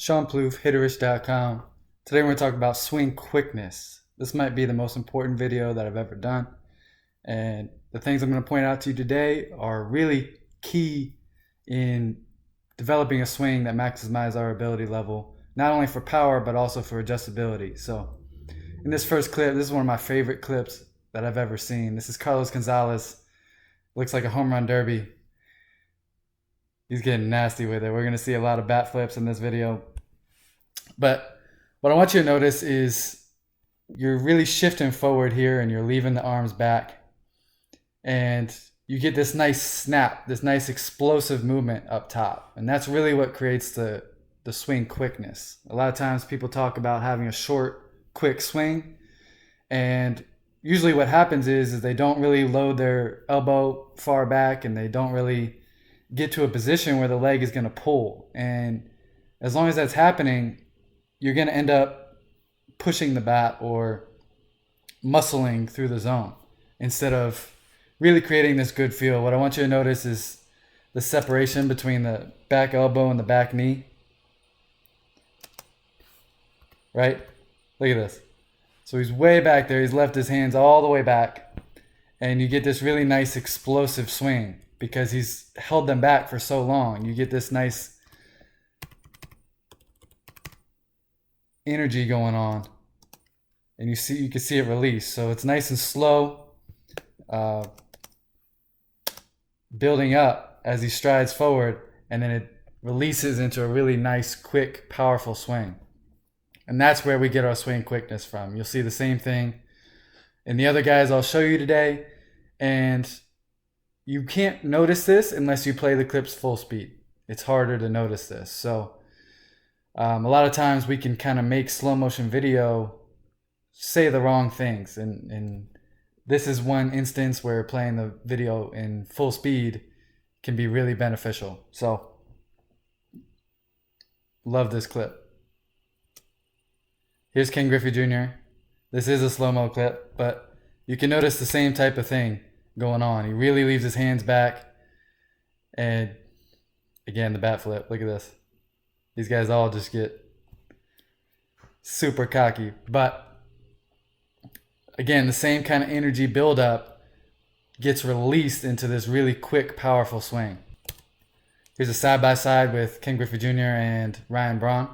Sean Plouffe, Hitterish.com. Today we're going to talk about swing quickness. This might be the most important video that I've ever done. And the things I'm going to point out to you today are really key in developing a swing that maximizes our ability level, not only for power, but also for adjustability. So in this first clip, this is one of my favorite clips that I've ever seen. This is Carlos Gonzalez. Looks like a home run derby. He's getting nasty with it. We're going to see a lot of bat flips in this video. But what I want you to notice is you're really shifting forward here and you're leaving the arms back. And you get this nice snap, this nice explosive movement up top. And that's really what creates the swing quickness. A lot of times people talk about having a short, quick swing. And usually what happens is they don't really load their elbow far back and they don't really get to a position where the leg is going to pull. And as long as that's happening, you're going to end up pushing the bat or muscling through the zone instead of really creating this good feel. What I want you to notice is the separation between the back elbow and the back knee. Right? Look at this. So he's way back there. He's left his hands all the way back. And you get this really nice explosive swing because he's held them back for so long. You get this nice energy going on. And you can see it release. So it's nice and slow, building up as he strides forward, and then it releases into a really nice, quick, powerful swing. And that's where we get our swing quickness from. You'll see the same thing in the other guys I'll show you today. And you can't notice this unless you play the clips full speed. It's harder to notice this. So a lot of times we can kind of make slow motion video say the wrong things. And this is one instance where playing the video in full speed can be really beneficial. So love this clip. Here's Ken Griffey Jr. This is a slow-mo clip, but you can notice the same type of thing going on. He really leaves his hands back. And again, the bat flip. Look at this. These guys all just get super cocky. But again, the same kind of energy buildup gets released into this really quick, powerful swing. Here's a side-by-side with Ken Griffey Jr. and Ryan Braun.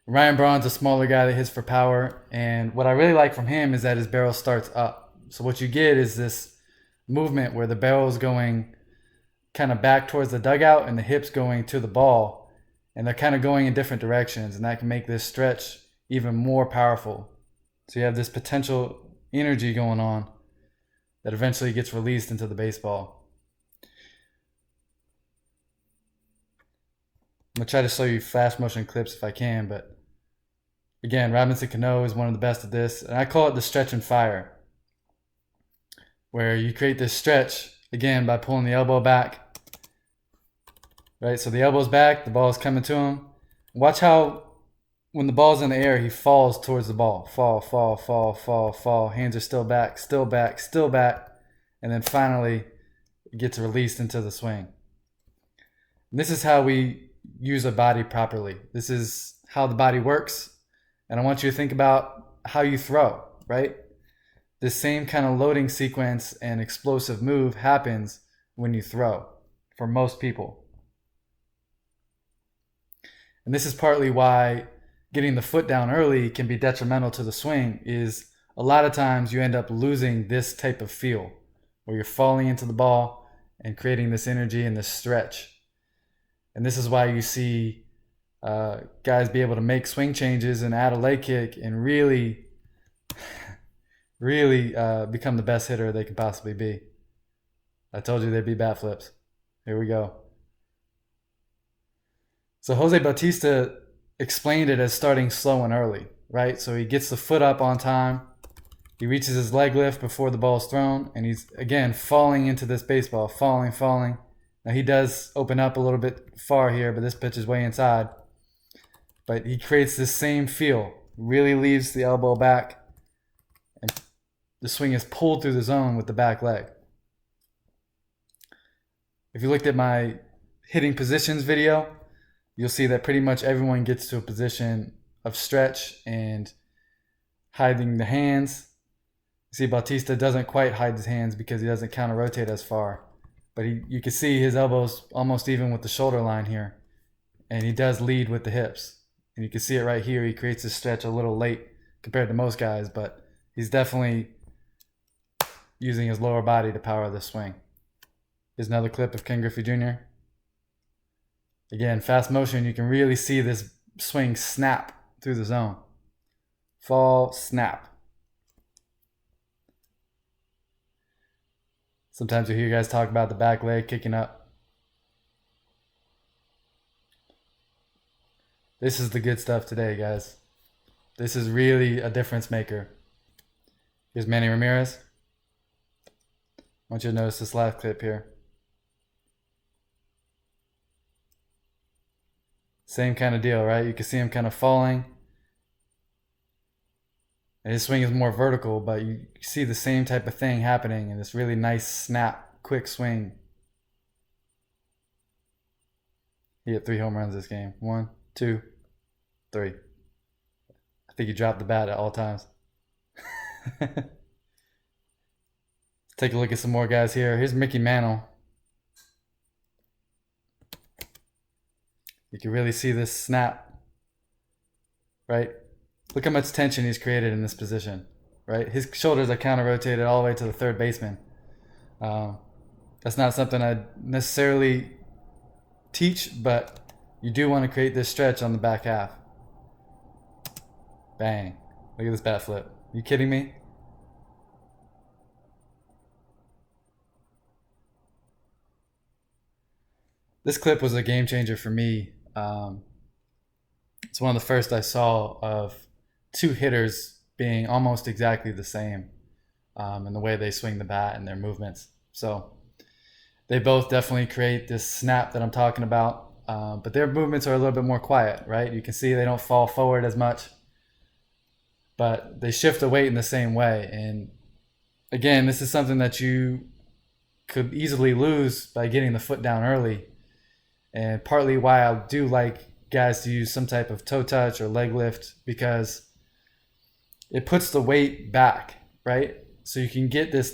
Ryan Braun's a smaller guy that hits for power, and what I really like from him is that his barrel starts up. So what you get is this movement where the barrel is going kind of back towards the dugout and the hips going to the ball, and they're kind of going in different directions, and that can make this stretch even more powerful. So you have this potential energy going on that eventually gets released into the baseball. I'm going to try to show you fast motion clips if I can, but again, Robinson Cano is one of the best at this, and I call it the stretch and fire, where you create this stretch, again, by pulling the elbow back, right? So the elbow's back, the ball is coming to him. Watch how when the ball's in the air, he falls towards the ball. Fall, fall, fall, fall, fall. Hands are still back, still back, still back, and then finally it gets released into the swing. And this is how we use a body properly. This is how the body works. And I want you to think about how you throw, right? This same kind of loading sequence and explosive move happens when you throw for most people. And this is partly why getting the foot down early can be detrimental to the swing. Is a lot of times you end up losing this type of feel where you're falling into the ball and creating this energy and this stretch. And this is why you see guys be able to make swing changes and add a leg kick and really become the best hitter they can possibly be. I told you they'd be bat flips. Here we go. So Jose Bautista explained it as starting slow and early, right? So he gets the foot up on time. He reaches his leg lift before the ball is thrown, and he's, again, falling into this baseball, falling. Now he does open up a little bit far here, but this pitch is way inside. But he creates this same feel, really leaves the elbow back, and the swing is pulled through the zone with the back leg. If you looked at my hitting positions video, you'll see that pretty much everyone gets to a position of stretch and hiding the hands. See, Bautista doesn't quite hide his hands because he doesn't counter rotate as far. But you can see his elbows almost even with the shoulder line here. And he does lead with the hips. And you can see it right here. He creates his stretch a little late compared to most guys, but he's definitely using his lower body to power the swing. Here's another clip of Ken Griffey Jr. Again, fast motion, you can really see this swing snap through the zone. Fall, snap. Sometimes you hear guys talk about the back leg kicking up. This is the good stuff today, guys. This is really a difference maker. Here's Manny Ramirez. I want you to notice this last clip here. Same kind of deal, right? You can see him kind of falling. And his swing is more vertical, but you see the same type of thing happening in this really nice snap, quick swing. He hit 3 home runs this game. 1, 2, 3. I think he dropped the bat at all times. Let's take a look at some more guys here. Here's Mickey Mantle. You can really see this snap, right? Look how much tension he's created in this position, right? His shoulders are counter-rotated all the way to the third baseman. That's not something I'd necessarily teach, but you do want to create this stretch on the back half. Bang. Look at this bat flip. You kidding me? This clip was a game changer for me. It's one of the first I saw of 2 hitters being almost exactly the same in the way they swing the bat and their movements. So they both definitely create this snap that I'm talking about, but their movements are a little bit more quiet, right? You can see they don't fall forward as much, but they shift the weight in the same way. And again, this is something that you could easily lose by getting the foot down early. And partly why I do like guys to use some type of toe touch or leg lift, because it puts the weight back, right? So you can get this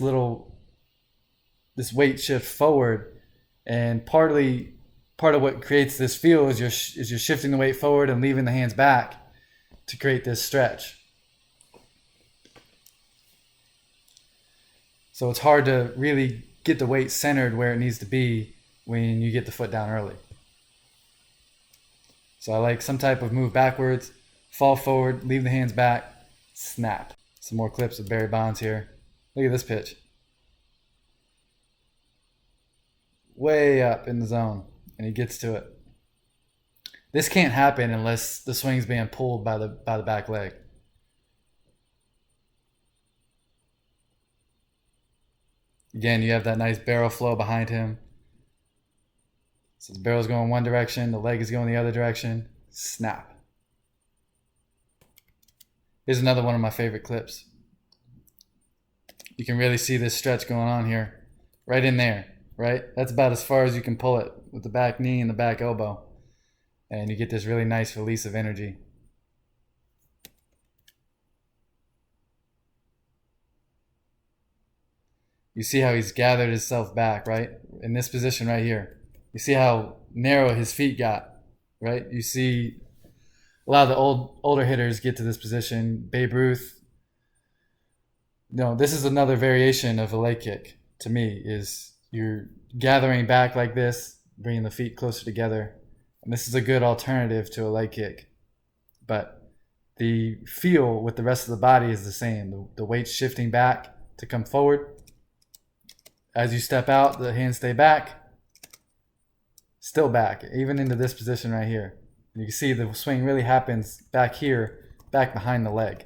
weight shift forward, and part of what creates this feel is you're shifting the weight forward and leaving the hands back to create this stretch. So it's hard to really get the weight centered where it needs to be when you get the foot down early. So I like some type of move backwards, fall forward, leave the hands back, snap. Some more clips of Barry Bonds here. Look at this pitch. Way up in the zone, and he gets to it. This can't happen unless the swing's being pulled by the back leg. Again, you have that nice barrel flow behind him. So the barrel's going one direction, the leg is going the other direction. Snap. Here's another one of my favorite clips. You can really see this stretch going on here. Right in there, right? That's about as far as you can pull it with the back knee and the back elbow. And you get this really nice release of energy. You see how he's gathered himself back, right? In this position right here. You see how narrow his feet got, right? You see a lot of the older hitters get to this position. Babe Ruth. No, this is another variation of a leg kick to me, is you're gathering back like this, bringing the feet closer together. And this is a good alternative to a leg kick. But the feel with the rest of the body is the same. The weight's shifting back to come forward. As you step out, the hands stay back. Still back, even into this position right here. You can see the swing really happens back here, back behind the leg.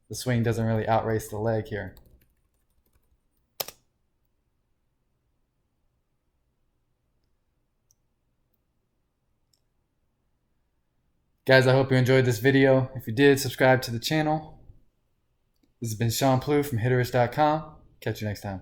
The swing doesn't really outrace the leg here. Guys, I hope you enjoyed this video. If you did, subscribe to the channel. This has been Sean Plouffe from Hitterish.com. Catch you next time.